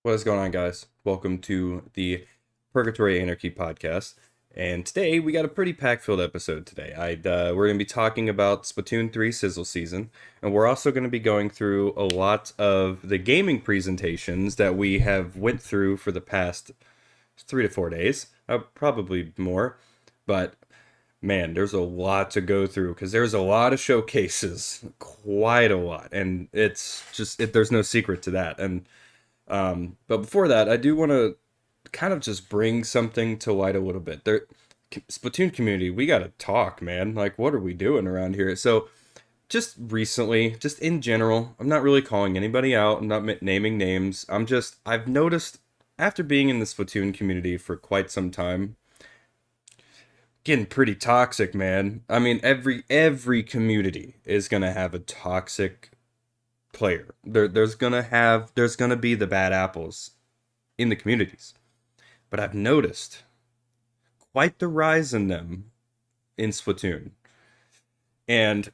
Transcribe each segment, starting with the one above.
What is going on, guys? Welcome to the Purgatory Anarchy podcast. And today we got a pretty pack-filled episode today. We're going to be talking about Splatoon 3 Sizzle season, and we're also going to be going through a lot of the gaming presentations that we have went through for the past 3 to 4 days, probably more. But man, there's a lot to go through because there's a lot of showcases, quite a lot, and there's no secret to that. But before that, I do want to kind of just bring something to light a little bit. Splatoon community, we gotta talk, man. Like, what are we doing around here? So, just recently, just in general, I'm not really calling anybody out. I'm not naming names. I've noticed after being in the Splatoon community for quite some time, getting pretty toxic, man. I mean, every community is gonna have a toxic player. There's gonna be the bad apples in the communities. But I've noticed quite the rise in them in Splatoon. And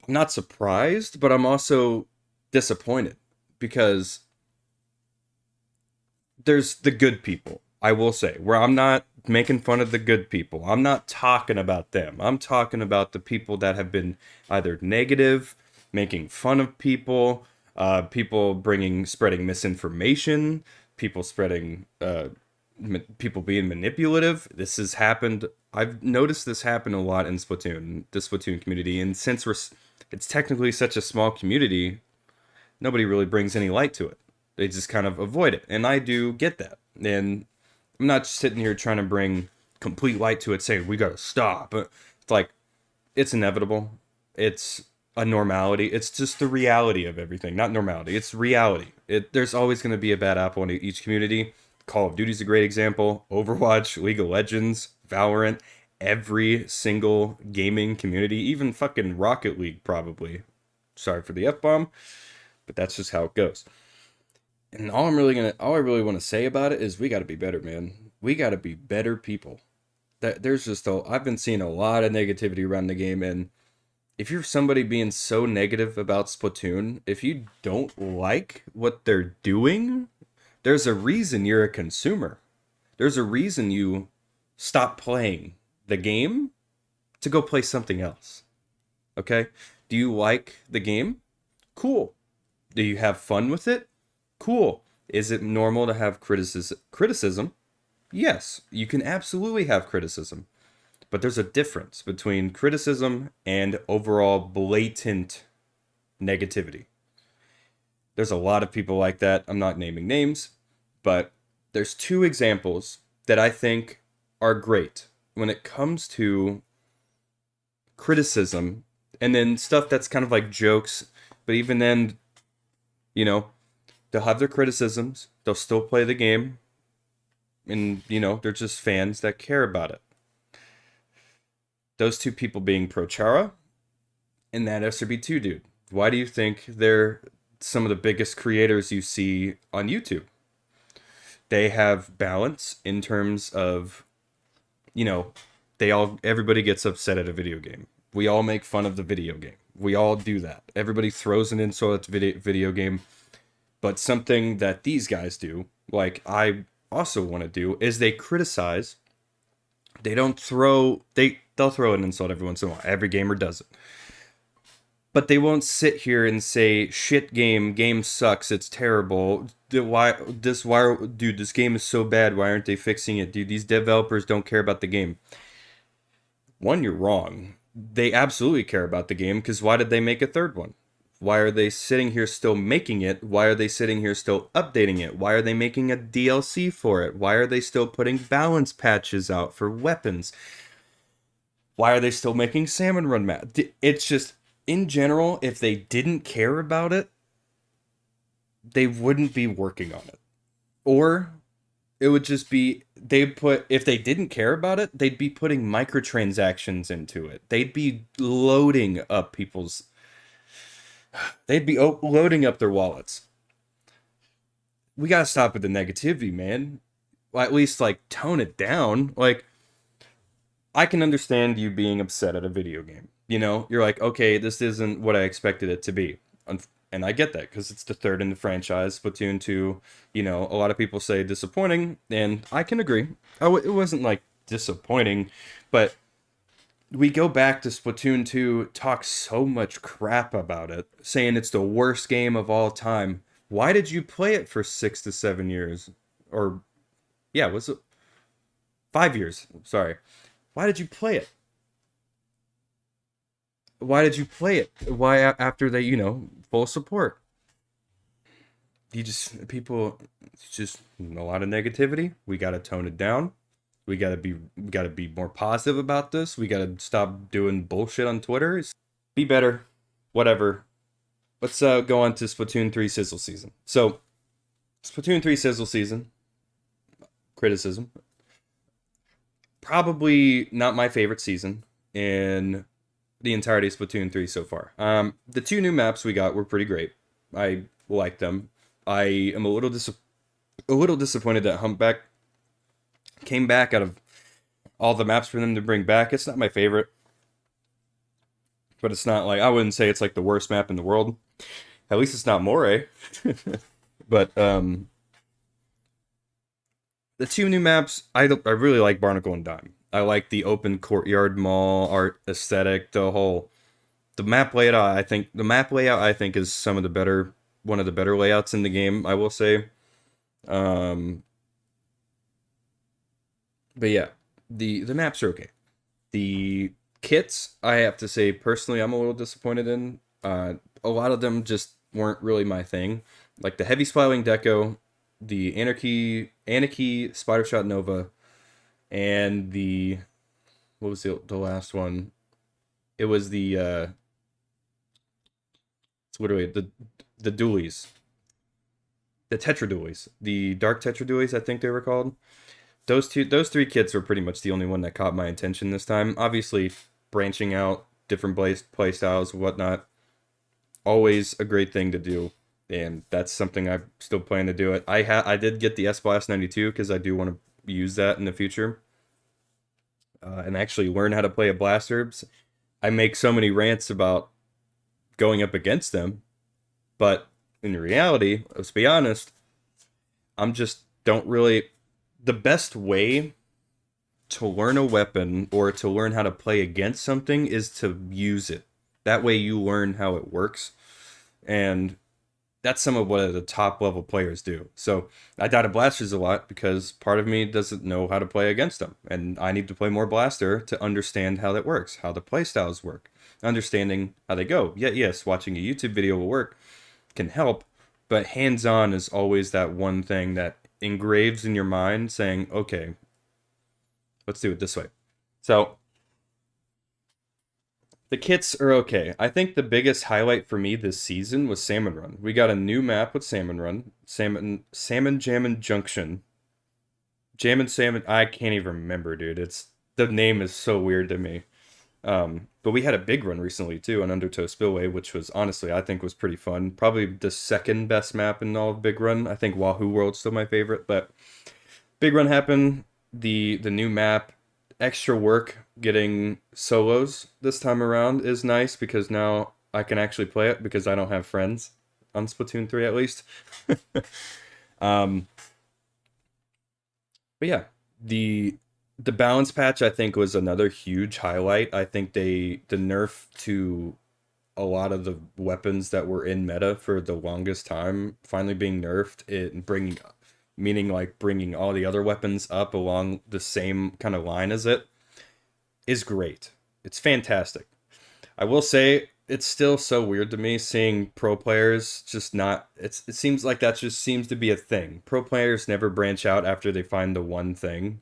I'm not surprised, but I'm also disappointed because there's the good people, I will say, where I'm not making fun of the good people. I'm not talking about them. I'm talking about the people that have been either negative, making fun of people, people spreading misinformation, people being manipulative. This has happened. I've noticed this happen a lot in the Splatoon community, and it's technically such a small community, nobody really brings any light to it. They just kind of avoid it, and I do get that. And I'm not sitting here trying to bring complete light to it, saying we gotta stop. But it's like it's inevitable. It's a normality. It's just the reality of everything. Not normality. It's reality. There's always going to be a bad apple in each community. Call of Duty's a great example. Overwatch, League of Legends, Valorant, every single gaming community, even fucking Rocket League probably. Sorry for the F-bomb, but that's just how it goes. And all I really want to say about it is we got to be better, man. We got to be better people. I've been seeing a lot of negativity around the game, and if you're somebody being so negative about Splatoon, if you don't like what they're doing, there's a reason you're a consumer. There's a reason you stop playing the game to go play something else. Okay? Do you like the game? Cool. Do you have fun with it? Cool. Is it normal to have criticism? Yes, you can absolutely have criticism. But there's a difference between criticism and overall blatant negativity. There's a lot of people like that. I'm not naming names, but there's two examples that I think are great when it comes to criticism and then stuff that's kind of like jokes. But even then, you know, they'll have their criticisms, they'll still play the game, and, they're just fans that care about it. Those two people being Prochara and that SRB2 dude. Why do you think they're some of the biggest creators you see on YouTube? They have balance in terms of, you know, everybody gets upset at a video game. We all make fun of the video game. We all do that. Everybody throws an insult at the video game. But something that these guys do, like I also want to do, is they criticize. They'll throw an insult every once in a while. Every gamer does it. But they won't sit here and say, shit game sucks, it's terrible. Dude, this game is so bad, why aren't they fixing it? Dude, these developers don't care about the game. One, you're wrong. They absolutely care about the game, because why did they make a third one? Why are they sitting here still making it? Why are they sitting here still updating it? Why are they making a DLC for it? Why are they still putting balance patches out for weapons? Why are they still making Salmon Run map? It's just, in general, if they didn't care about it, they wouldn't be working on it. Or it would just be, if they didn't care about it, they'd be putting microtransactions into it. They'd be loading up their wallets. We gotta stop with the negativity, man. Well, at least, like, tone it down. Like, I can understand you being upset at a video game. You're like, okay, this isn't what I expected it to be. And I get that because it's the third in the franchise. Splatoon 2, a lot of people say disappointing, and I can agree. It wasn't like disappointing, but we go back to Splatoon 2, talk so much crap about it, saying it's the worst game of all time. Why did you play it for 6 to 7 years? Or, yeah, was it 5 years? Sorry. Why did you play it? Why did you play it? Why after they, full support? People, it's just a lot of negativity. We got to tone it down. We got to be more positive about this. We got to stop doing bullshit on Twitter. Be better. Whatever. Let's go on to Splatoon 3 Sizzle season. So, Splatoon 3 Sizzle season, criticism. Probably not my favorite season in the entirety of Splatoon 3 so far. The two new maps we got were pretty great. I like them. I am a little disappointed that Humpback came back out of all the maps for them to bring back. It's not my favorite, but it's not like I wouldn't say it's like the worst map in the world. At least it's not Moray. But the two new maps, I really like Barnacle and Dime. I like the open courtyard mall art aesthetic. The map layout. I think is some of the better one of the better layouts in the game. I will say. Um, but yeah, the maps are okay. The kits, I have to say personally, I'm a little disappointed in. A lot of them just weren't really my thing. Like the heavy spiraling deco, the Anarchy Spider Shot Nova, and the what was the last one? It was it's literally the dualies, the Tetra dualies, the Dark Tetra dualies, I think they were called. Those three kits were pretty much the only one that caught my attention this time. Obviously, branching out different play styles, whatnot, always a great thing to do, and that's something I still plan to do. It. I did get the S Blast 92 because I do want to use that in the future, and actually learn how to play a blaster. I make so many rants about going up against them, but in reality, let's be honest, I'm just don't really. The best way to learn a weapon or to learn how to play against something is to use it. That way you learn how it works. And that's some of what the top level players do. So I die to blasters a lot because part of me doesn't know how to play against them. And I need to play more blaster to understand how that works, how the play styles work, understanding how they go. Yeah, yes, watching a YouTube video will work, can help, but hands-on is always that one thing that engraves in your mind saying, okay, let's do it this way. So the kits are okay. I think the biggest highlight for me this season was Salmon Run. We got a new map with Salmon Run, Salmon Jammin' Junction, Jammin' Salmon. I can't even remember, dude. It's the name is so weird to me. But we had a big run recently too on Undertow Spillway, which was honestly I think was pretty fun. Probably the second best map in all of Big Run. I think Wahoo World's still my favorite, but Big Run happened. The new map, extra work getting solos this time around is nice because now I can actually play it because I don't have friends on Splatoon 3 at least. um, but yeah, the balance patch I think was another huge highlight. I think the nerf to a lot of the weapons that were in meta for the longest time finally being nerfed, it bringing meaning like bringing all the other weapons up along the same kind of line as it is great. It's fantastic. I will say it's still so weird to me seeing pro players just not it seems like that just seems to be a thing. Pro players never branch out after they find the one thing.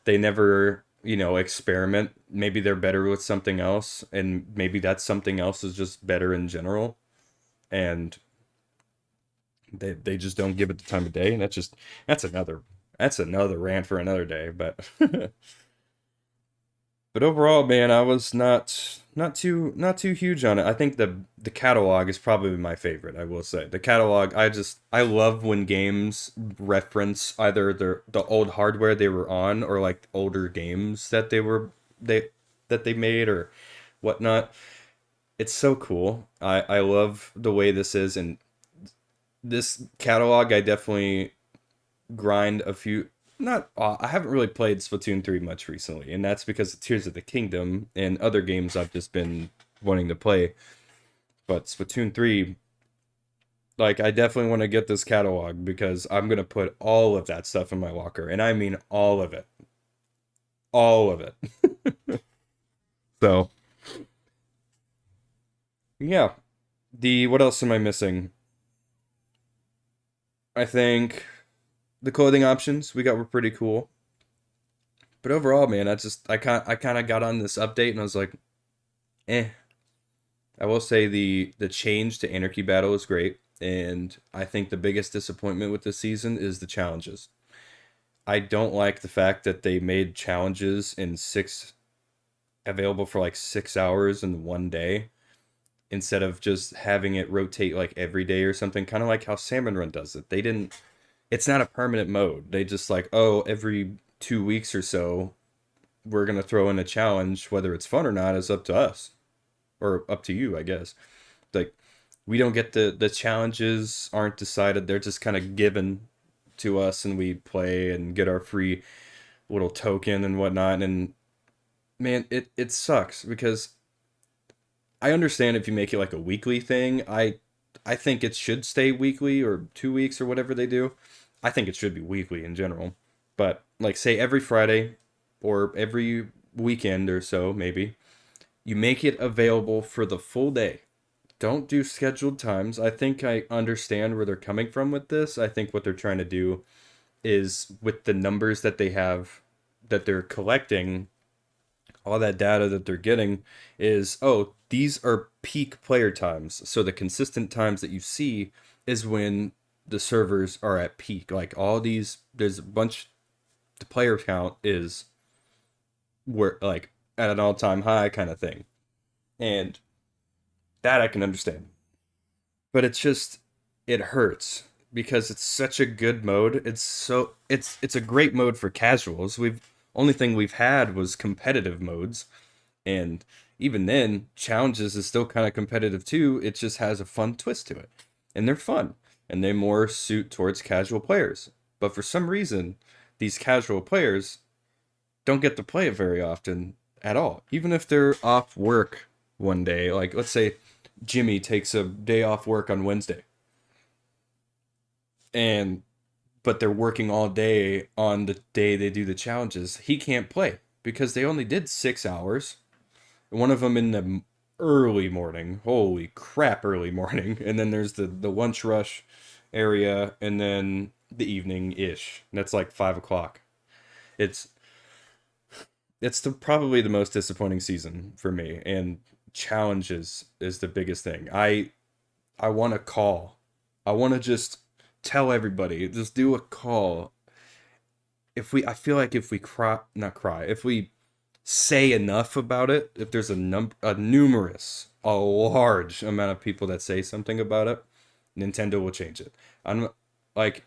They never, experiment. Maybe they're better with something else and maybe that something else is just better in general and they just don't give it the time of day and that's another that's another rant for another day, but but overall, man, I was not too huge on it. I think the catalog is probably my favorite. I will say the catalog. I love when games reference either the old hardware they were on or like older games that they that they made or whatnot. it's so cool. I love the way this is, and this catalog I definitely grind a few. Not I haven't really played Splatoon 3 much recently, and that's because of Tears of the Kingdom and other games I've just been wanting to play. But Splatoon 3, like I definitely want to get this catalog because I'm gonna put all of that stuff in my locker, and I mean all of it, all of it. So yeah, the what else am I missing? I think the clothing options we got were pretty cool. But overall, man, I kind of got on this update and I was like, eh. I will say the change to Anarchy Battle is great, and I think the biggest disappointment with this season is the challenges. I don't like the fact that they made challenges in six available for like 6 hours in one day instead of just having it rotate like every day or something, kind of like how Salmon Run does it. They didn't. It's not a permanent mode. They just like, oh, every 2 weeks or so we're gonna throw in a challenge. Whether it's fun or not is up to us or up to you, I guess. Like we don't get the challenges aren't decided. They're just kind of given to us, and we play and get our free little token and whatnot. And man, it sucks because I understand if you make it like a weekly thing. I think it should stay weekly or 2 weeks or whatever they do. I think it should be weekly in general. But like say every Friday or every weekend or so maybe you make it available for the full day. Don't do scheduled times. I think I understand where they're coming from with this. I think what they're trying to do is with the numbers that they have that they're collecting, all that data that they're getting is, oh, these are peak player times. So the consistent times that you see is when the servers are at peak. Like all these, there's a bunch, the player count is where like at an all-time high kind of thing. And that I can understand. But it's just it hurts because it's such a good mode. It's a great mode for casuals. We've only thing we've had was competitive modes, and even then, challenges is still kind of competitive too. It just has a fun twist to it, and they're fun, and they more suit towards casual players. But for some reason, these casual players don't get to play it very often at all. Even if they're off work one day, like let's say Jimmy takes a day off work on Wednesday, and but they're working all day on the day they do the challenges. He can't play because they only did 6 hours. One of them in the early morning. Holy crap, early morning. And then there's the lunch rush area, and then the evening ish. That's like 5 o'clock. It's probably the most disappointing season for me, and challenges is the biggest thing. I want to call. I want to just tell everybody, just do a call. If we, I feel like if we cry, not cry, if we say enough about it, if there's a large amount of people that say something about it, Nintendo will change it. I'm like,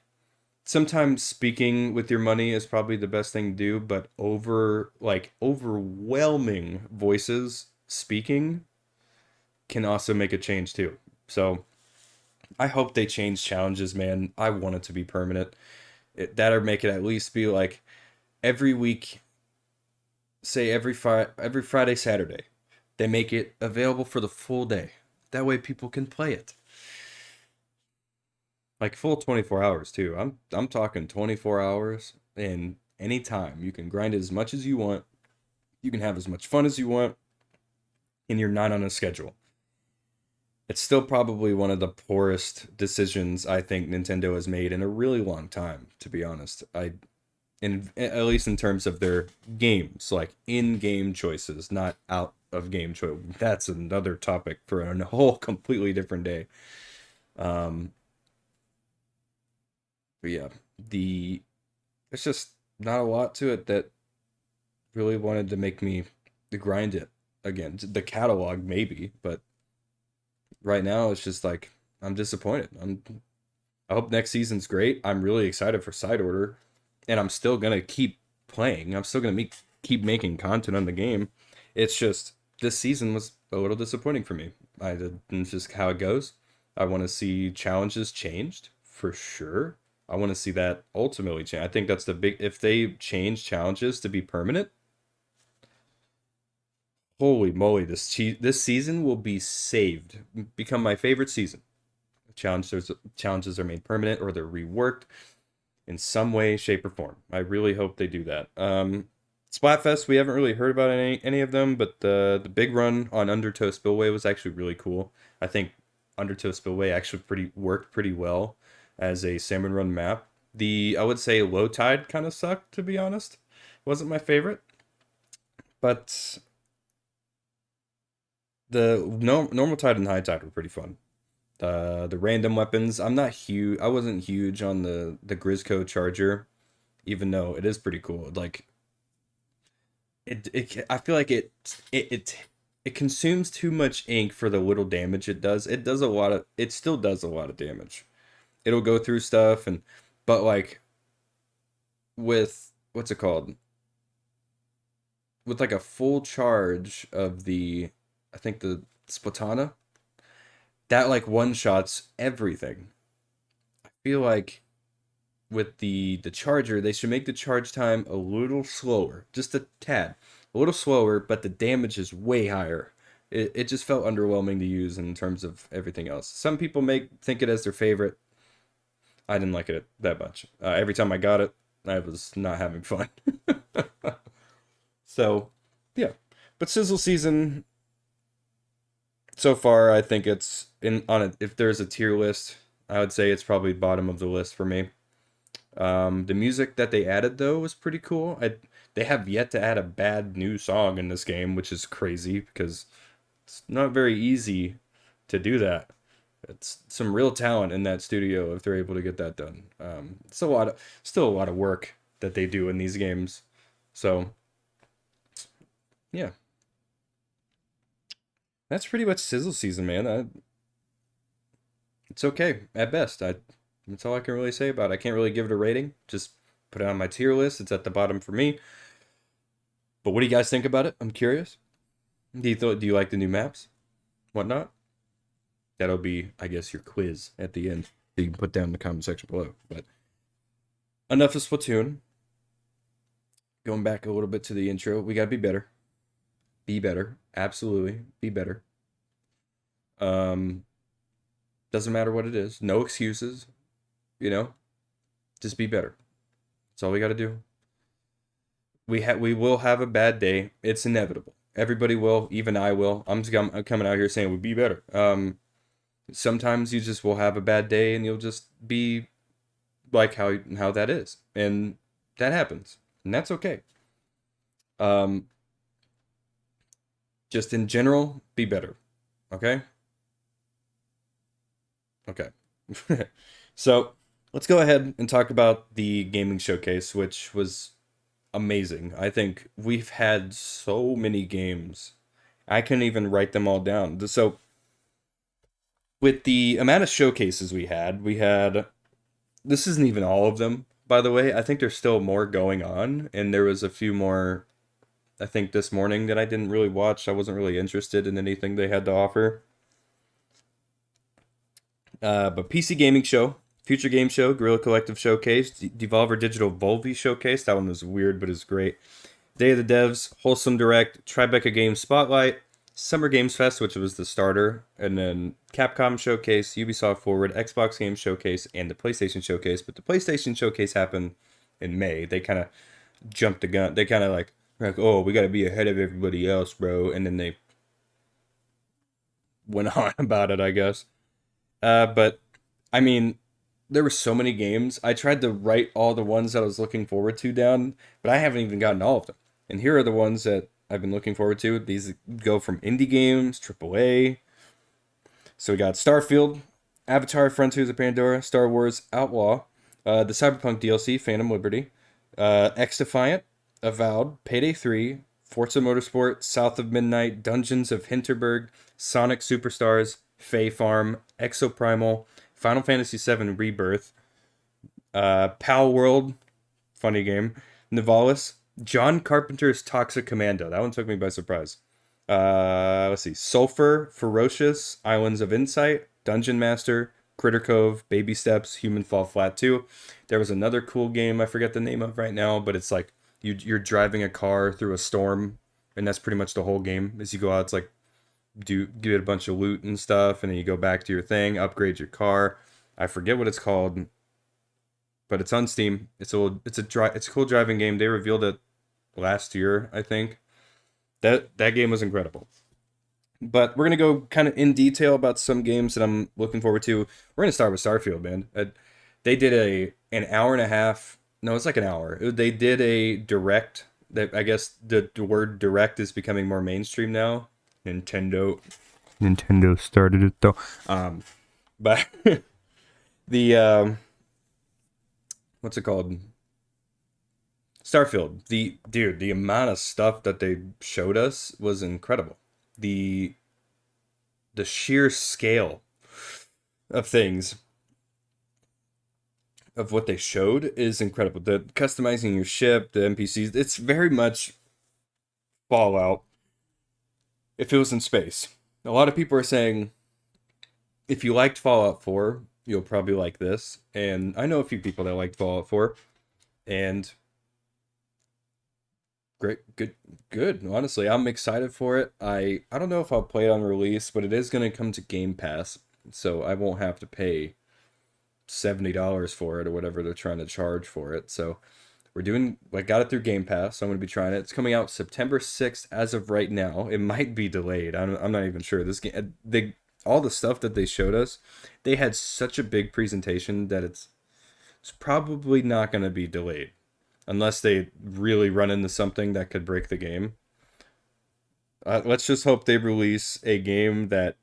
sometimes speaking with your money is probably the best thing to do, but overwhelming voices speaking can also make a change too. So I hope they change challenges, man. I want it to be permanent. That or make it at least be like every week, say every Friday, Saturday, they make it available for the full day. That way people can play it. Like full 24 hours too. I'm talking 24 hours and anytime. You can grind it as much as you want. You can have as much fun as you want, and you're not on a schedule. It's still probably one of the poorest decisions I think Nintendo has made in a really long time, to be honest. In at least in terms of their games, like in-game choices, not out of game choice. That's another topic for a whole completely different day. Um, but yeah, the it's just not a lot to it that really wanted to make me grind it again. The catalog maybe, but right now it's just like I'm disappointed. I hope next season's great. I'm really excited for Side Order, and I'm still gonna keep playing. I'm still gonna keep making content on the game. It's just this season was a little disappointing for me. It's just how it goes. I want to see challenges changed for sure. I want to see that ultimately change. I think that's the big. If they change challenges to be permanent, holy moly, this season will be saved. Become my favorite season. Challenges are made permanent or they're reworked in some way, shape, or form. I really hope they do that. Splatfest, we haven't really heard about any of them, but the big run on Undertow Spillway was actually really cool. I think Undertow Spillway actually pretty worked pretty well as a salmon run map. The I would say low tide kind of sucked, to be honest. Wasn't my favorite, but the no, normal tide and high tide were pretty fun. The random weapons, I'm not huge. I wasn't huge on the Grisco Charger, even though it is pretty cool. Like I feel like it consumes too much ink for the little damage it does. It still does a lot of damage. It'll go through stuff but like with what's it called? With like a full charge of I think the Splatana, that like one shots everything. I feel like with the charger, they should make the charge time a little slower, just a tad, a little slower, but the damage is way higher. It just felt underwhelming to use in terms of everything else. Some people may think it as their favorite. I didn't like it that much. Every time I got it, I was not having fun. So, yeah. But Sizzle season so far, I think it's in on it. If there's a tier list, I would say it's probably bottom of the list for me. The music that they added though was pretty cool. They have yet to add a bad new song in this game, which is crazy because it's not very easy to do that. It's some real talent in that studio if they're able to get that done. It's still a lot of work that they do in these games. So yeah, that's pretty much Sizzle season, man. It's okay at best. That's all I can really say about it. I can't really give it a rating. Just put it on my tier list. It's at the bottom for me. But what do you guys think about it? I'm curious. Do you like the new maps? Whatnot? That'll be, I guess, your quiz at the end. You can put down in the comment section below. But enough of Splatoon. Going back a little bit to the intro, we gotta be better. Be better. Absolutely. Be better. Um, doesn't matter what it is. No excuses. You know? Just be better. That's all we gotta do. We will have a bad day. It's inevitable. Everybody will, even I will. I'm coming out here saying we'd be better. Sometimes you just will have a bad day and you'll just be like how that is. And that happens. And that's okay. Um just in general, be better. Okay? Okay. So, let's go ahead and talk about the gaming showcase, which was amazing. I think we've had so many games. I couldn't even write them all down. So, with the amount of showcases we had this isn't even all of them, by the way. I think there's still more going on, and there was a few more I think this morning that I didn't really watch. I wasn't really interested in anything they had to offer. But PC Gaming Show, Future Game Show, Guerrilla Collective Showcase, Devolver Digital Volvi Showcase. That one was weird, but it's great. Day of the Devs, Wholesome Direct, Tribeca Games Spotlight, Summer Games Fest, which was the starter, and then Capcom Showcase, Ubisoft Forward, Xbox Games Showcase, and the PlayStation Showcase. But the PlayStation Showcase happened in May. They kind of jumped the gun. They kind of like, oh, we got to be ahead of everybody else, bro. And then they went on about it, I guess. But I mean, there were so many games. I tried to write all the ones that I was looking forward to down, but I haven't even gotten all of them. And here are the ones that I've been looking forward to. These go from indie games, AAA. So we got Starfield, Avatar: Frontiers of Pandora, Star Wars Outlaw, the Cyberpunk DLC, Phantom Liberty, X Defiant, Avowed, Payday 3, Forza Motorsport, South of Midnight, Dungeons of Hinterberg, Sonic Superstars, Fae Farm, Exoprimal, Final Fantasy VII Rebirth, Pal World, funny game, Nivalis, John Carpenter's Toxic Commando. That one took me by surprise. Let's see. Sulfur, Ferocious, Islands of Insight, Dungeon Master, Critter Cove, Baby Steps, Human Fall Flat 2. There was another cool game I forget the name of right now, but it's like you're driving a car through a storm, and that's pretty much the whole game. As you go out, it's like do get a bunch of loot and stuff, and then you go back to your thing, upgrade your car. I forget what it's called, but it's on Steam. It's a cool driving game. They revealed it last year, I think. That game was incredible. But we're gonna go kind of in detail about some games that I'm looking forward to. We're gonna start with Starfield, man. They did an hour and a half. No, it's like an hour. They did a direct. That I guess the word direct is becoming more mainstream now. Nintendo started it though. But the what's it called? Starfield. The amount of stuff that they showed us was incredible. The the sheer scale of things of what they showed is incredible. The customizing your ship, the NPCs, it's very much Fallout if it was in space. A lot of people are saying if you liked Fallout 4, you'll probably like this. And I know a few people that liked Fallout 4 and great, good, good. Honestly, I'm excited for it. I don't know if I'll play it on release, but it is going to come to Game Pass, so I won't have to pay $70 for it or whatever they're trying to charge for it. So we're doing. I got it through Game Pass, so I'm going to be trying it. It's coming out September 6th as of right now. It might be delayed. I'm not even sure. This game, all the stuff that they showed us, they had such a big presentation that it's probably not going to be delayed unless they really run into something that could break the game. Let's just hope they release a game that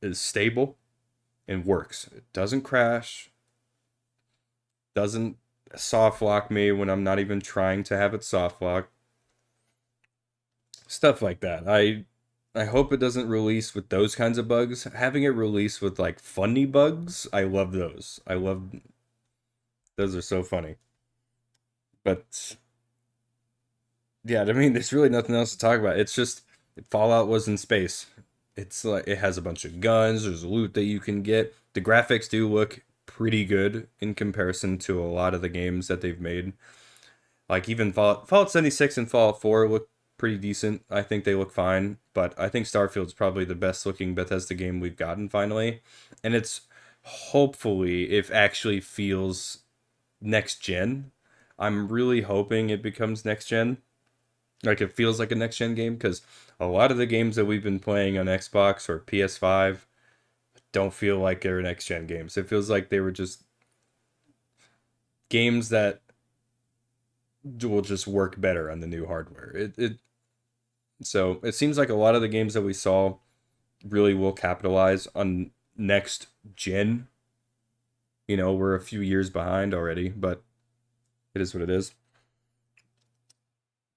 is stable and works. It doesn't crash, doesn't soft lock me when I'm not even trying to have it soft lock. Stuff like that. I hope it doesn't release with those kinds of bugs. Having it release with like funny bugs, I love those. I love those are so funny. But yeah, I mean, there's really nothing else to talk about. It's just Fallout was in space. It's like it has a bunch of guns. There's loot that you can get. The graphics do look pretty good in comparison to a lot of the games that they've made. Like even Fallout 76 and Fallout 4 look pretty decent. I think they look fine, but I think Starfield's probably the best looking Bethesda game we've gotten finally. And it's hopefully if actually feels next gen. I'm really hoping it becomes next gen. Like it feels like a next gen game because a lot of the games that we've been playing on Xbox or PS5 don't feel like they're next gen games. It feels like they were just games that will just work better on the new hardware. So it seems like a lot of the games that we saw really will capitalize on next gen. You know, we're a few years behind already, but it is what it is.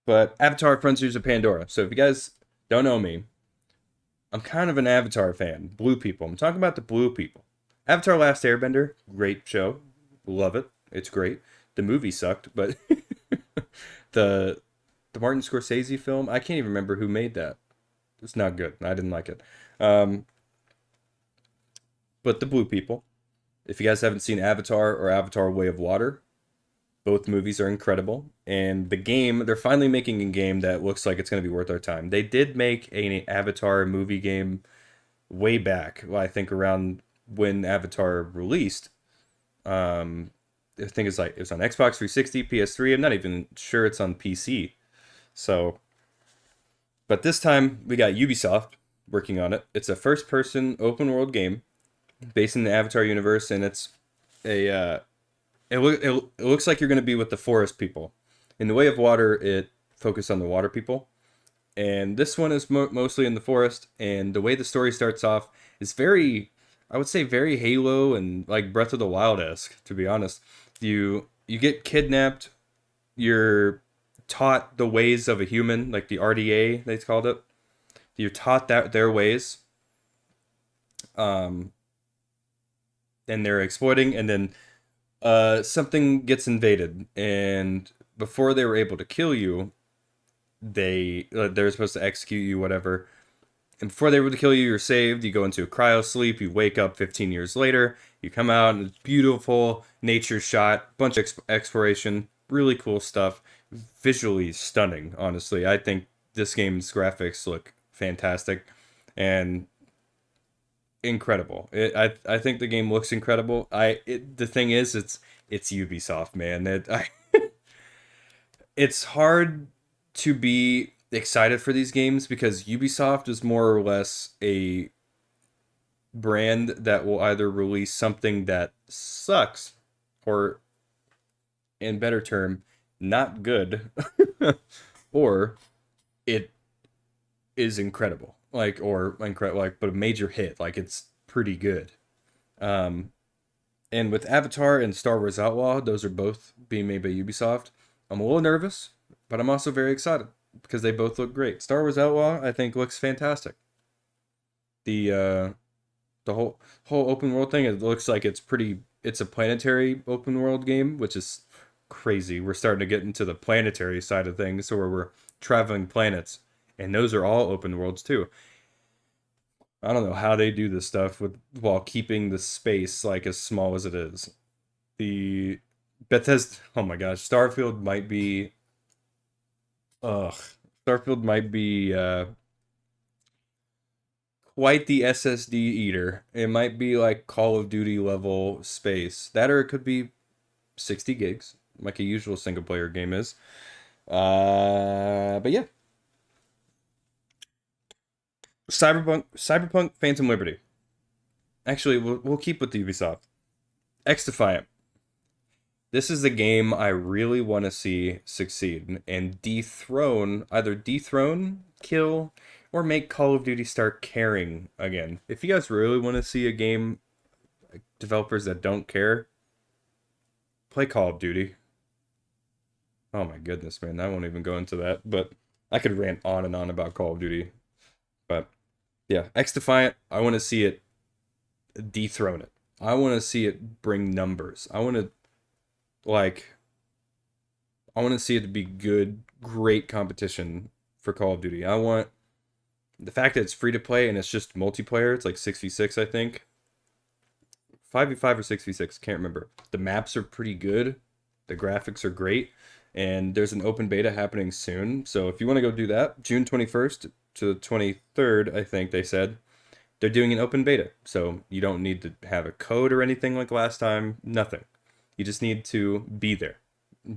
But Avatar Frontiers of Pandora. So if you guys don't know me, I'm kind of an Avatar fan. Blue people. I'm talking about the blue people. Avatar Last Airbender, great show. Love it. It's great. The movie sucked, but the the Martin Scorsese film, I can't even remember who made that. It's not good. I didn't like it. Um, but the blue people. If you guys haven't seen Avatar or Avatar Way of Water, both movies are incredible. And the game, they're finally making a game that looks like it's going to be worth our time. They did make an Avatar movie game way back, well, I think around when Avatar released. I think it's like it was on Xbox 360, PS3. I'm not even sure it's on PC. So, but this time we got Ubisoft working on it. It's a first-person open-world game based in the Avatar universe, and it's a it looks like you're going to be with the forest people. In The Way of Water, it focused on the water people, and this one is mostly in the forest. And the way the story starts off is very, I would say, very Halo and like Breath of the Wild esque. To be honest, you get kidnapped. You're taught the ways of a human, like the RDA they called it. You're taught that their ways, um, and they're exploiting, and then something gets invaded, and before they were able to kill you, they're supposed to execute you, whatever. And before they were to kill you, you're saved. You go into a cryo sleep. You wake up 15 years later. You come out and it's beautiful nature shot, bunch of exploration, really cool stuff. Visually stunning, honestly. I think this game's graphics look fantastic and incredible. I think the game looks incredible. The thing is, it's Ubisoft, man. It's hard to be excited for these games because Ubisoft is more or less a brand that will either release something that sucks or, in better term, not good, or it is incredible, but a major hit, like it's pretty good. Um, and with Avatar and Star Wars Outlaw, those are both being made by Ubisoft. I'm a little nervous, but I'm also very excited because they both look great. Star Wars Outlaw, I think, looks fantastic. The uh, the whole open world thing, it looks like it's a planetary open world game, which is crazy. We're starting to get into the planetary side of things, so where we're traveling planets, and those are all open worlds too. I don't know how they do this stuff with while keeping the space like as small as it is. The Bethesda, oh my gosh, ugh, Starfield might be quite the SSD eater. It might be like Call of Duty level space. That or it could be 60 gigs, like a usual single player game is. But yeah, Cyberpunk Phantom Liberty. Actually, we'll keep with Ubisoft. X Defiant. This is the game I really want to see succeed and either dethrone, kill, or make Call of Duty start caring again. If you guys really want to see a game, like, developers that don't care, play Call of Duty. Oh my goodness, man, I won't even go into that, but I could rant on and on about Call of Duty. But yeah, X Defiant, I want to see it dethrone it. I want to see it bring numbers. Like I want to see it to be good, great competition for Call of Duty. I want the fact that it's free to play and it's just multiplayer. It's like 6v6, I think. 5v5 or 6v6, can't remember. The maps are pretty good. The graphics are great. And there's an open beta happening soon. So if you want to go do that, June 21st to the 23rd, I think they said, they're doing an open beta. So you don't need to have a code or anything like last time. Nothing. You just need to be there.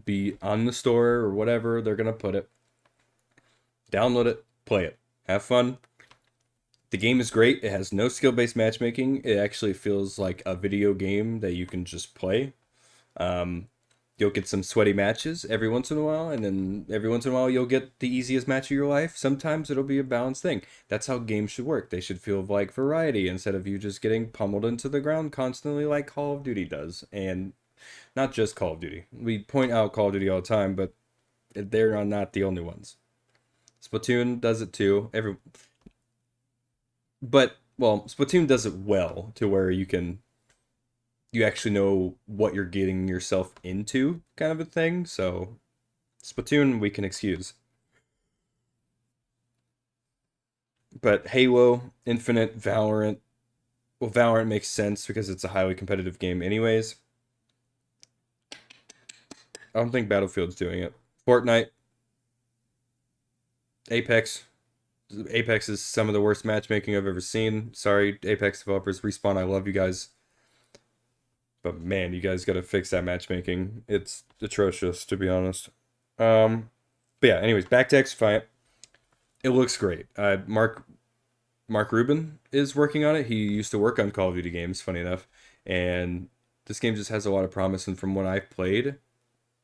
Be on the store or whatever they're going to put it. Download it, play it, have fun. The game is great. It has no skill-based matchmaking. It actually feels like a video game that you can just play. Um, you'll get some sweaty matches every once in a while, and then every once in a while you'll get the easiest match of your life. Sometimes it'll be a balanced thing. That's how games should work. They should feel like variety instead of you just getting pummeled into the ground constantly like Call of Duty does. And not just Call of Duty. We point out Call of Duty all the time, but they're not the only ones. Splatoon does it too. Splatoon does it well to where you actually know what you're getting yourself into, kind of a thing. So Splatoon we can excuse, but Halo, Infinite, Valorant. Well, Valorant makes sense because it's a highly competitive game, anyways. I don't think Battlefield's doing it. Fortnite, Apex. Apex is some of the worst matchmaking I've ever seen. Sorry, Apex developers, Respawn. I love you guys, but man, you guys got to fix that matchmaking. It's atrocious, to be honest. But yeah. Anyways, back to X Defiant. It looks great. Mark Rubin is working on it. He used to work on Call of Duty games, funny enough, and this game just has a lot of promise. And from what I've played,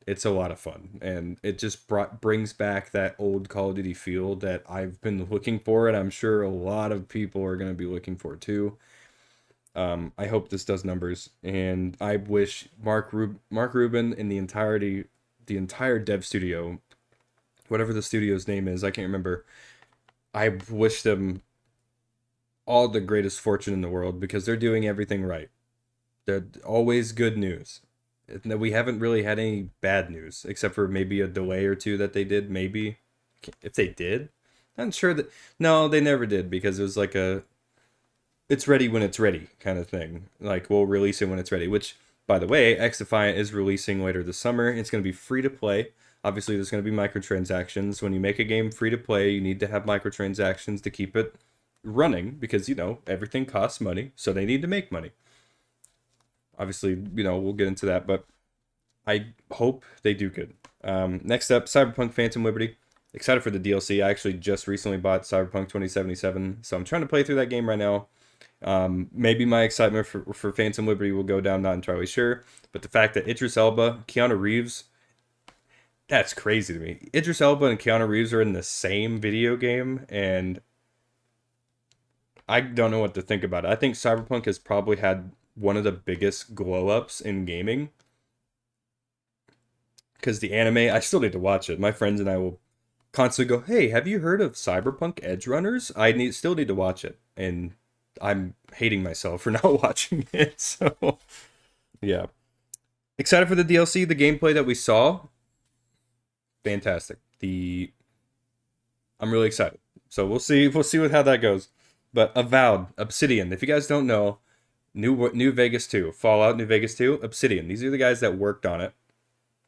it's a lot of fun, and it just brings back that old Call of Duty feel that I've been looking for, and I'm sure a lot of people are going to be looking for too. I hope this does numbers, and I wish Mark Rubin and the entire dev studio, whatever the studio's name is, I can't remember. I wish them all the greatest fortune in the world because they're doing everything right. They're always good news. We haven't really had any bad news except for maybe a delay or two that they did. Maybe if they did, I'm sure that no, they never did because it was like a it's ready when it's ready kind of thing. Like we'll release it when it's ready. Which, by the way, X Defiant is releasing later this summer. It's going to be free to play. Obviously, there's going to be microtransactions. When you make a game free to play, you need to have microtransactions to keep it running because everything costs money, so they need to make money. Obviously, we'll get into that, but I hope they do good. Next up, Cyberpunk Phantom Liberty. Excited for the DLC. I actually just recently bought Cyberpunk 2077, so I'm trying to play through that game right now. Maybe my excitement for Phantom Liberty will go down, not entirely sure. But the fact that Idris Elba, Keanu Reeves, that's crazy to me. Idris Elba and Keanu Reeves are in the same video game, and I don't know what to think about it. I think Cyberpunk has probably had one of the biggest glow ups in gaming. Because the anime, I still need to watch it. My friends and I will constantly go, "Hey, have you heard of Cyberpunk Edge Runners?" Still need to watch it, and I'm hating myself for not watching it. So, yeah, excited for the DLC. The gameplay that we saw, fantastic. I'm really excited. So we'll see. We'll see how that goes. But Avowed, Obsidian. If you guys don't know, New Vegas 2, Fallout New Vegas 2, Obsidian. These are the guys that worked on it.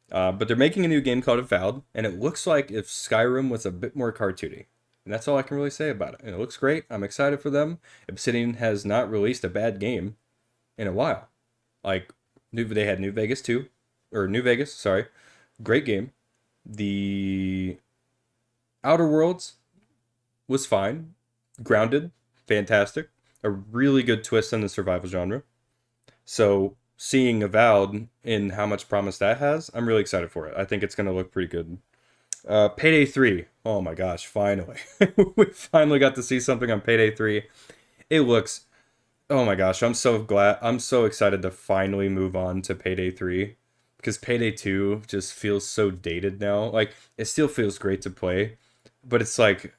But they're making a new game called Avowed, and it looks like if Skyrim was a bit more cartoony. And that's all I can really say about it. And it looks great. I'm excited for them. Obsidian has not released a bad game in a while. Like, they had New Vegas 2, or New Vegas, sorry. Great game. The Outer Worlds was fine. Grounded, fantastic. A really good twist on the survival genre. So, seeing Avowed and how much promise that has, I'm really excited for it. I think it's going to look pretty good. Payday 3. Oh my gosh, finally. We finally got to see something on Payday 3. It looks, oh my gosh, I'm so glad. I'm so excited to finally move on to Payday 3 because Payday 2 just feels so dated now. Like, it still feels great to play, but it's like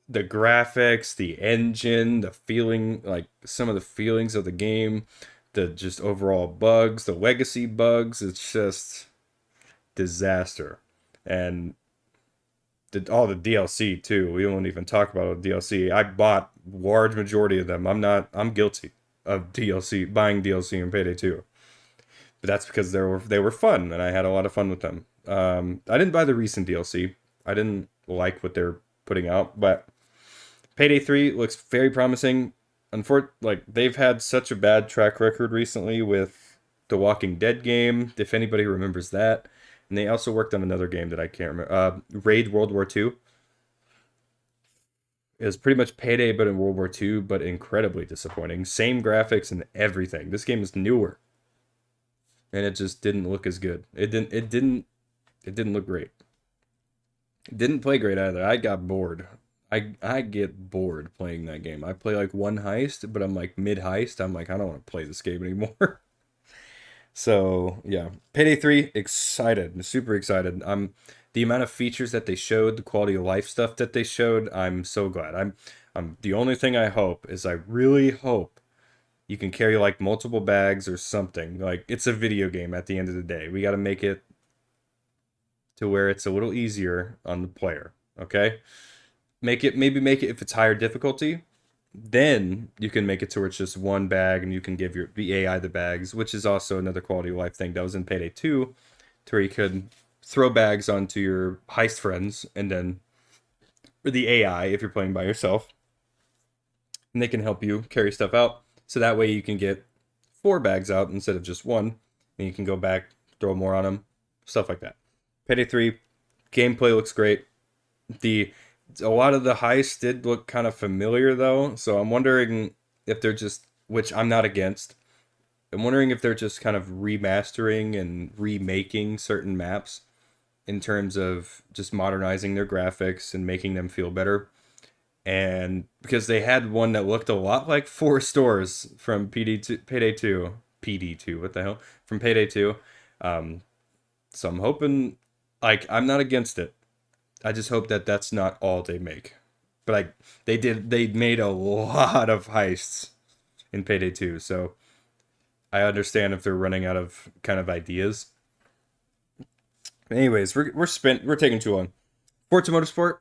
the graphics, the engine, the feeling, like some of the feelings of the game, the just overall bugs, the legacy bugs, it's just disaster. And all the DLC too. We won't even talk about the DLC. I bought large majority of them. I'm guilty of buying DLC in Payday 2. But that's because they were fun and I had a lot of fun with them. I didn't buy the recent DLC. I didn't like what they're putting out, but Payday 3 looks very promising. Like, they've had such a bad track record recently with the Walking Dead game, if anybody remembers that. And they also worked on another game that I can't remember. Raid World War II. It was pretty much Payday, but in World War II, but incredibly disappointing. Same graphics and everything. This game is newer, and it just didn't look as good. It didn't look great. It didn't play great either. I got bored. I get bored playing that game. I play like one heist, but I'm like mid heist. I'm like, I don't want to play this game anymore. So yeah, Payday 3, excited, super excited. The amount of features that they showed, the quality of life stuff that they showed, I'm so glad. I'm the only thing I hope is I really hope you can carry like multiple bags or something. Like, it's a video game at the end of the day. We got to make it to where it's a little easier on the player. Okay, maybe make it if it's higher difficulty, then you can make it to where it's just one bag and you can give the AI the bags, which is also another quality of life thing that was in Payday 2, to where you could throw bags onto your heist friends and then or the AI if you're playing by yourself, and they can help you carry stuff out. So that way you can get 4 bags out instead of just one, and you can go back, throw more on them, stuff like that. Payday 3 gameplay looks great. A lot of the heists did look kind of familiar though, so I'm wondering if they're just, which I'm not against. I'm wondering if they're just kind of remastering and remaking certain maps in terms of just modernizing their graphics and making them feel better. And because they had one that looked a lot like 4 stores from Payday 2, PD2, what the hell? From Payday 2. So I'm hoping, like, I'm not against it. I just hope that that's not all they make. But like, they made a lot of heists in Payday 2, so I understand if they're running out of kind of ideas. Anyways, we're taking too long. Forza Motorsport,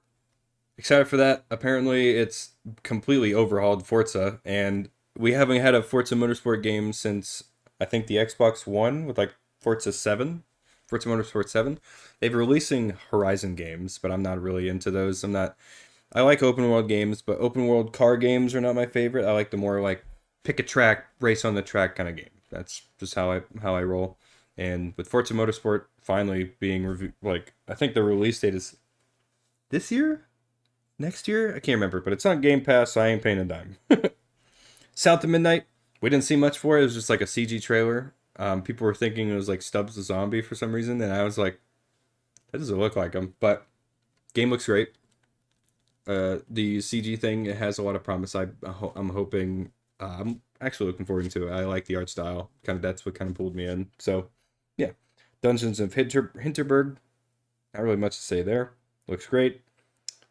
Excited for that. Apparently, it's completely overhauled Forza, and we haven't had a Forza Motorsport game since I think the Xbox One with like Forza 7, Forza Motorsport 7. They've releasing Horizon games, but I'm not really into those. I'm not. I like open world games, but open world car games are not my favorite. I like the more like pick a track, race on the track kind of game. That's just how I roll. And with Forza Motorsport finally being like I think the release date is this year, next year. I can't remember, but it's on Game Pass. So I ain't paying a dime. South of Midnight. We didn't see much for it. It was just like a CG trailer. People were thinking it was like Stubbs the Zombie for some reason, and I was like, that doesn't look like him. But game looks great. The CG thing, it has a lot of promise. I'm hoping. I'm actually looking forward to it. I like the art style. Kind of that's what kind of pulled me in. So, yeah, Dungeons of Hinterberg. Not really much to say there. Looks great.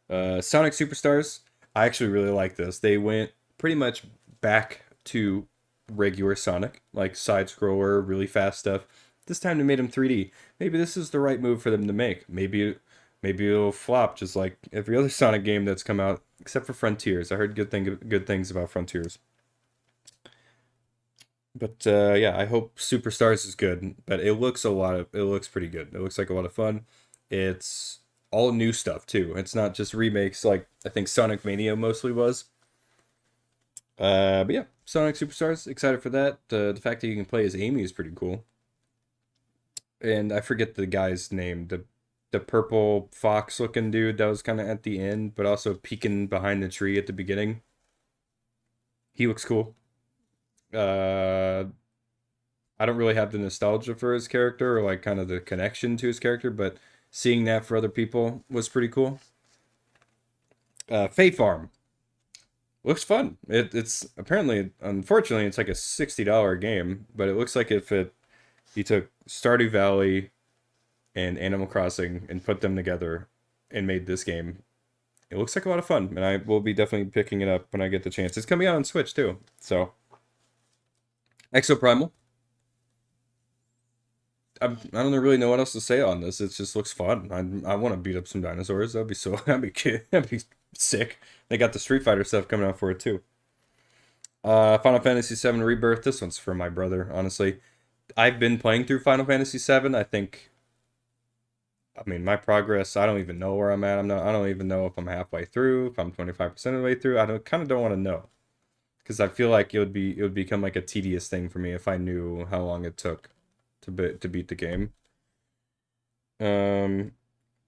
Sonic Superstars. I actually really like this. They went pretty much back to regular Sonic, like side scroller, really fast stuff. This time they made him 3D. Maybe this is the right move for them to make. Maybe it'll flop just like every other Sonic game that's come out, except for Frontiers. I heard good things about Frontiers. But yeah, I hope Superstars is good. But it looks pretty good. It looks like a lot of fun. It's all new stuff too. It's not just remakes like I think Sonic Mania mostly was. But yeah, Sonic Superstars, excited for that. The fact that you can play as Amy is pretty cool. And I forget the guy's name, the purple fox looking dude that was kind of at the end, but also peeking behind the tree at the beginning. He looks cool. Uh, I don't really have the nostalgia for his character or like kind of the connection to his character, but seeing that for other people was pretty cool. Fae Farm looks fun. It's apparently, unfortunately, it's like a $60 game, but it looks like if it you took Stardew Valley and Animal Crossing and put them together and made this game, it looks like a lot of fun, and I will be definitely picking it up when I get the chance. It's coming out on Switch too, so Exoprimal. I don't really know what else to say on this. It just looks fun. I want to beat up some dinosaurs. That'd be so. That'd be sick. They got the Street Fighter stuff coming out for it too. Final Fantasy VII Rebirth. This one's for my brother. Honestly, I've been playing through Final Fantasy VII. I think. I mean, my progress. I don't even know where I'm at. I'm not. I don't even know if I'm halfway through. If I'm 25% of the way through. I don't. Kind of don't want to know because I feel like it would become like a tedious thing for me if I knew how long it took to beat the game. Um,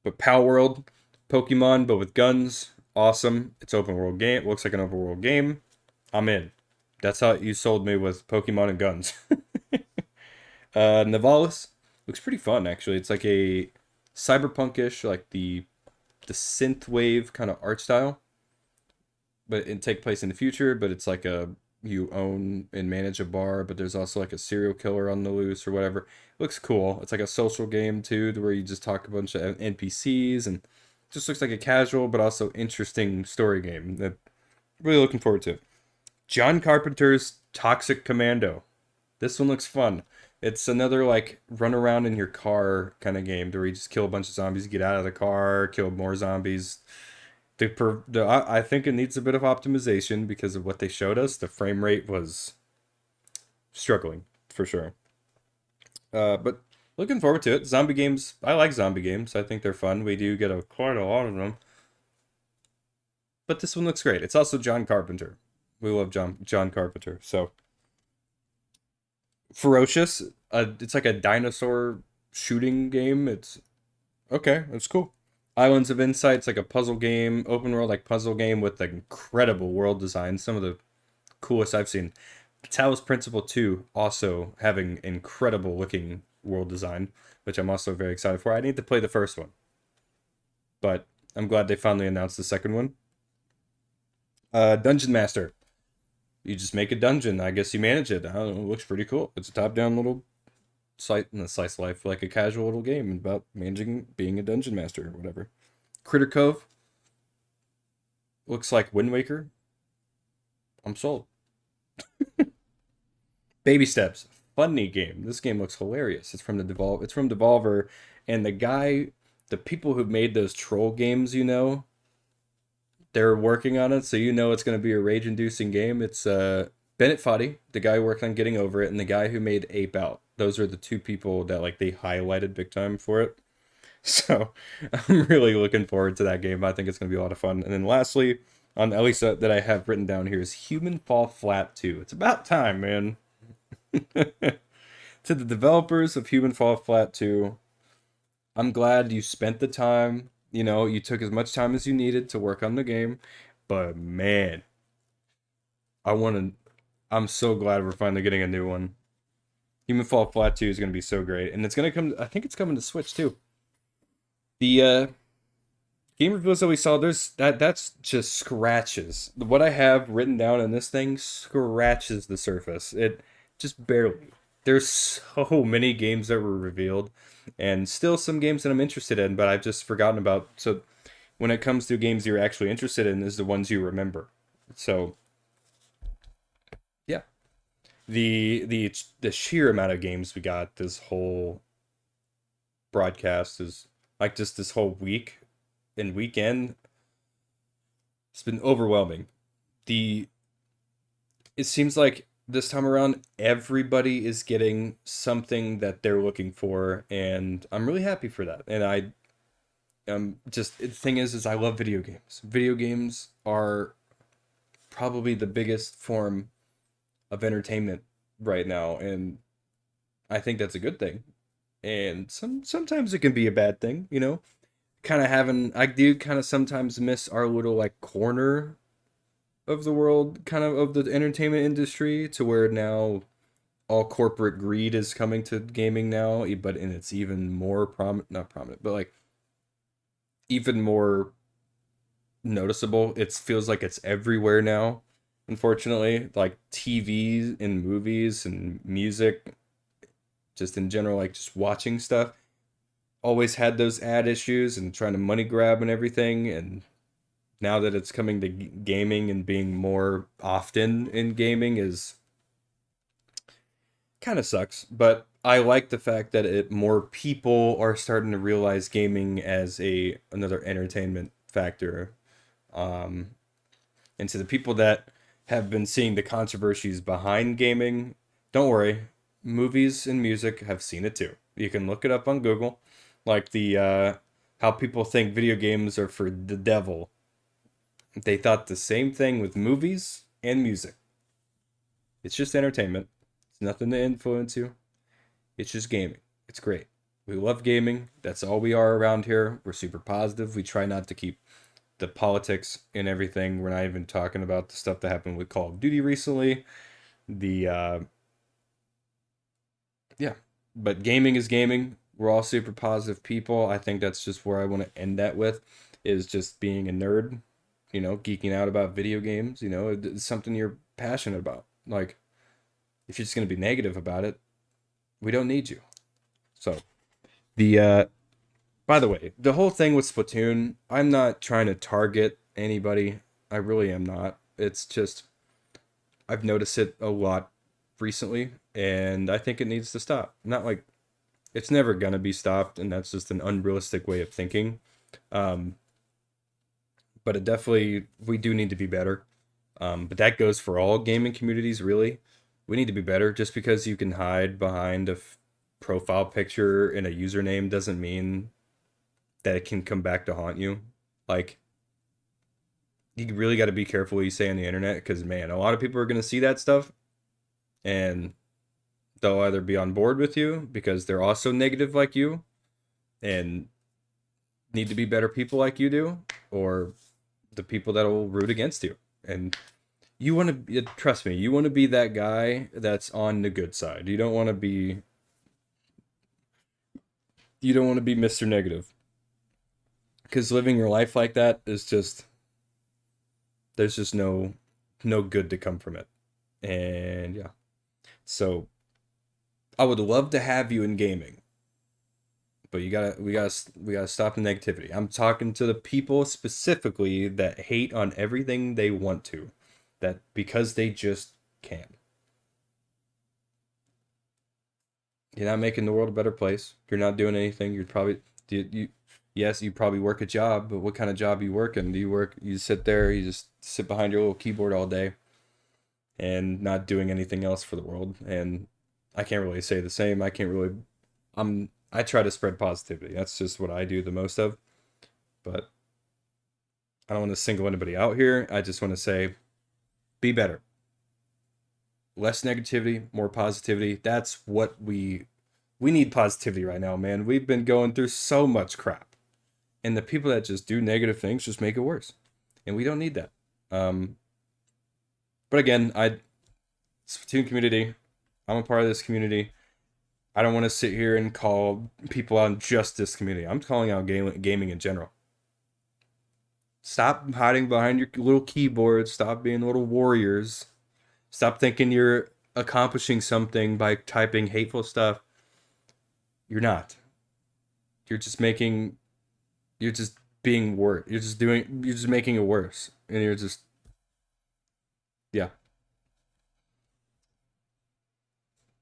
but Pal World, Pokemon, but with guns, awesome. It's open world game. Looks like an open world game. I'm in. That's how you sold me with Pokemon and guns. Nivalis looks pretty fun actually. It's like a cyberpunkish, like the synth wave kind of art style, but it take place in the future. But it's like a you own and manage a bar, but there's also like a serial killer on the loose or whatever. It looks cool. It's like a social game too, where you just talk a bunch of NPCs and just looks like a casual but also interesting story game that really looking forward to. John Carpenter's Toxic Commando. This one looks fun. It's another like run around in your car kind of game where you just kill a bunch of zombies, get out of the car, kill more zombies. I think it needs a bit of optimization because of what they showed us. The frame rate was struggling for sure. But looking forward to it. Zombie games, I like zombie games. I think they're fun. We do get quite a lot of them. But this one looks great. It's also John Carpenter. We love John Carpenter. So Ferocious. It's like a dinosaur shooting game. It's okay. It's cool. Islands of Insight. Like a puzzle game, open world like puzzle game with like incredible world design. Some of the coolest I've seen. Talos Principle 2 also having incredible looking world design, which I'm also very excited for. I need to play the first one, but I'm glad they finally announced the second one. Dungeon Master. You just make a dungeon. I guess you manage it. I don't know, it looks pretty cool. It's a top-down little slice of life, like a casual little game about managing being a dungeon master or whatever. Critter Cove looks like Wind Waker. I'm sold. Baby Steps, funny game. This game looks hilarious. It's from Devolver, and the people who made those troll games, you know, They're working on it, so you know it's going to be a rage-inducing game. It's Bennett Foddy, the guy who worked on Getting Over It, and the guy who made Ape Out. Those are the two people that like they highlighted big time for it. So I'm really looking forward to that game. I think it's going to be a lot of fun. And then lastly, on at least that I have written down here is Human Fall Flat 2. It's about time, man. To the developers of Human Fall Flat 2, I'm glad you spent the time. You know, you took as much time as you needed to work on the game. But man, I want to. I'm so glad we're finally getting a new one. Human Fall Flat 2 is going to be so great. And it's going to come. I think it's coming to Switch too. The game reveals that we saw, that's just scratches. What I have written down in this thing scratches the surface. It just barely. There's so many games that were revealed, and still some games that I'm interested in, but I've just forgotten about. So when it comes to games you're actually interested in, is the ones you remember. So yeah, the sheer amount of games we got this whole broadcast is like just this whole week and weekend, it's been overwhelming. The It seems like this time around everybody is getting something that they're looking for, and I'm really happy for that. And I just the thing is I love video games. Video games are probably the biggest form of entertainment right now, and I think that's a good thing. And sometimes it can be a bad thing, you know. Kind of having I do kind of sometimes miss our little like corner of the world, kind of the entertainment industry, to where now all corporate greed is coming to gaming now, but and it's even more prominent, not prominent, but like even more noticeable. It feels like it's everywhere now. Unfortunately, like TV and movies and music, just in general, like just watching stuff, always had those ad issues and trying to money grab and everything. And now that it's coming to gaming and being more often in gaming is kind of sucks. But I like the fact that more people are starting to realize gaming as a another entertainment factor. Um, and to the people that have been seeing the controversies behind gaming, don't worry, movies and music have seen it too. You can look it up on Google, like the how people think video games are for the devil. They thought the same thing with movies and music. It's just entertainment. It's nothing to influence you. It's just gaming. It's great. We love gaming. That's all we are around here. We're super positive. We try not to keep the politics and everything. We're not even talking about the stuff that happened with Call of Duty recently. The Yeah, but gaming is gaming. We're all super positive people. I think that's just where I want to end that with, is just being a nerd, you know, geeking out about video games. You know, it's something you're passionate about. Like, if you're just gonna be negative about it, we don't need you. So the by the way, the whole thing with Splatoon, I'm not trying to target anybody. I really am not. It's just I've noticed it a lot recently, and I think it needs to stop. Not like it's never gonna be stopped, and that's just an unrealistic way of thinking. Um, but it definitely we do need to be better. But that goes for all gaming communities, really. We need to be better. Just because you can hide behind a profile picture and a username doesn't mean that it can come back to haunt you. Like, you really got to be careful what you say on the internet, because, man, a lot of people are going to see that stuff, and they'll either be on board with you because they're also negative like you and need to be better people like you do, or the people that will root against you. And you want to trust me, you want to be that guy that's on the good side. You don't want to be Mr. Negative, because living your life like that is just there's just no good to come from it. And yeah. So I would love to have you in gaming, but we gotta stop the negativity. I'm talking to the people specifically that hate on everything they want to, that because they just can. You're not making the world a better place. You're not doing anything. You're probably you. Yes, you probably work a job, but what kind of job you working? Do you work, you sit there, you just sit behind your little keyboard all day and not doing anything else for the world? And I can't really say the same. I can't really, I try to spread positivity. That's just what I do the most of. But I don't want to single anybody out here. I just want to say, be better. Less negativity, more positivity. That's what we need positivity right now, man. We've been going through so much crap. And the people that just do negative things just make it worse. And we don't need that. Um, but again, Splatoon community, I'm a part of this community. I don't want to sit here and call people out just this community. I'm calling out gaming in general. Stop hiding behind your little keyboard. Stop being little warriors. Stop thinking you're accomplishing something by typing hateful stuff. You're not. You're just making. You're just being worse. You're just doing. You're just making it worse, and you're just. Yeah.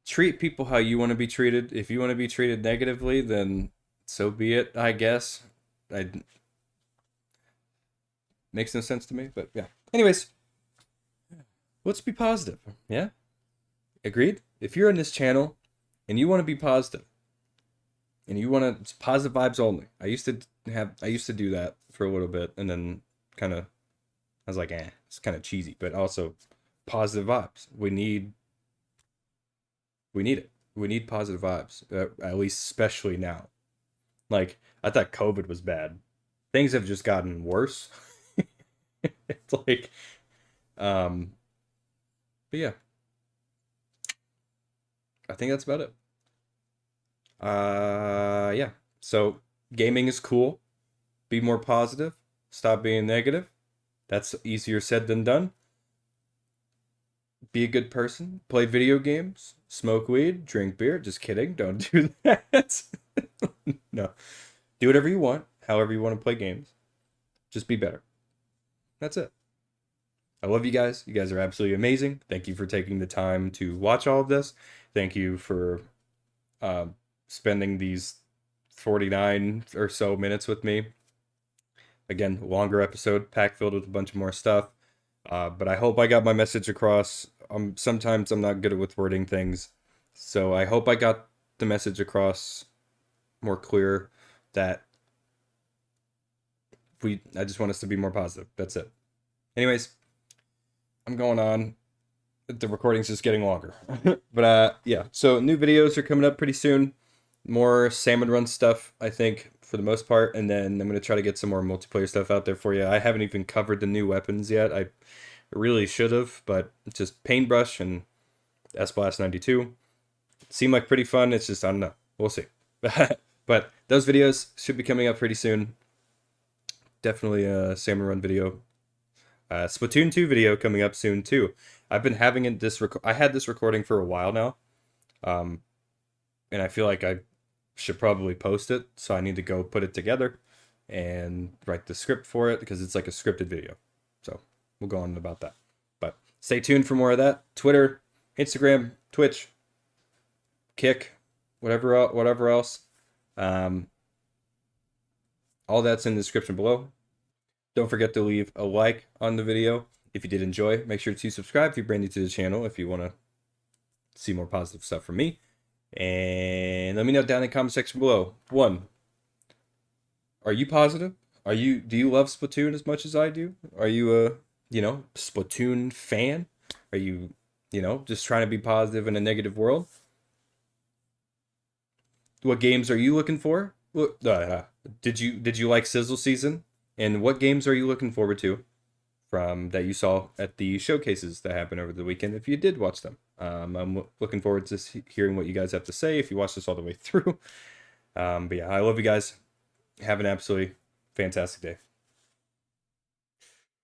Treat people how you want to be treated. If you want to be treated negatively, then so be it. I guess. I makes no sense to me, but yeah. Anyways, let's be positive. Yeah. Agreed? If you're in this channel and you want to be positive and you want to positive vibes only. I used to do that for a little bit and then kind of I was like, it's kind of cheesy, but also positive vibes. We need it. We need positive vibes, at least especially now. Like I thought COVID was bad. Things have just gotten worse. It's like um but yeah, I think that's about it. Yeah. So gaming is cool. Be more positive. Stop being negative. That's easier said than done. Be a good person. Play video games. Smoke weed. Drink beer. Just kidding. Don't do that. No. Do whatever you want. However you want to play games. Just be better. That's it. I love you guys. You guys are absolutely amazing. Thank you for taking the time to watch all of this. Thank you for uh, spending these 49 or so minutes with me. Again, longer episode, packed filled with a bunch of more stuff. But I hope I got my message across. Sometimes I'm not good with wording things. So I hope I got the message across more clear that I just want us to be more positive. That's it. Anyways, I'm going on. The recording's just getting longer. But yeah, so new videos are coming up pretty soon. More Salmon Run stuff, I think, for the most part, and then I'm going to try to get some more multiplayer stuff out there for you. I haven't even covered the new weapons yet. I really should have, but it's just Paintbrush and S-Blast 92. Seem like pretty fun. It's just, I don't know. We'll see. But those videos should be coming up pretty soon. Definitely a Salmon Run video. Splatoon 2 video coming up soon too. I've been having I had this recording for a while now. And I feel like I should probably post it, so I need to go put it together and write the script for it because it's like a scripted video. So we'll go on about that. But stay tuned for more of that. Twitter, Instagram, Twitch, Kick, whatever else. All that's in the description below. Don't forget to leave a like on the video if you did enjoy. Make sure to subscribe if you're brand new to the channel if you want to see more positive stuff from me. And let me know down in the comment section below. 1, are you positive? Do you love Splatoon as much as I do? Are you a, Splatoon fan? Are you, just trying to be positive in a negative world? What games are you looking for? Did you like Sizzle season? And what games are you looking forward to from that you saw at the showcases that happened over the weekend if you did watch them? I'm looking forward to hearing what you guys have to say if you watch this all the way through. But yeah, I love you guys. Have an absolutely fantastic day.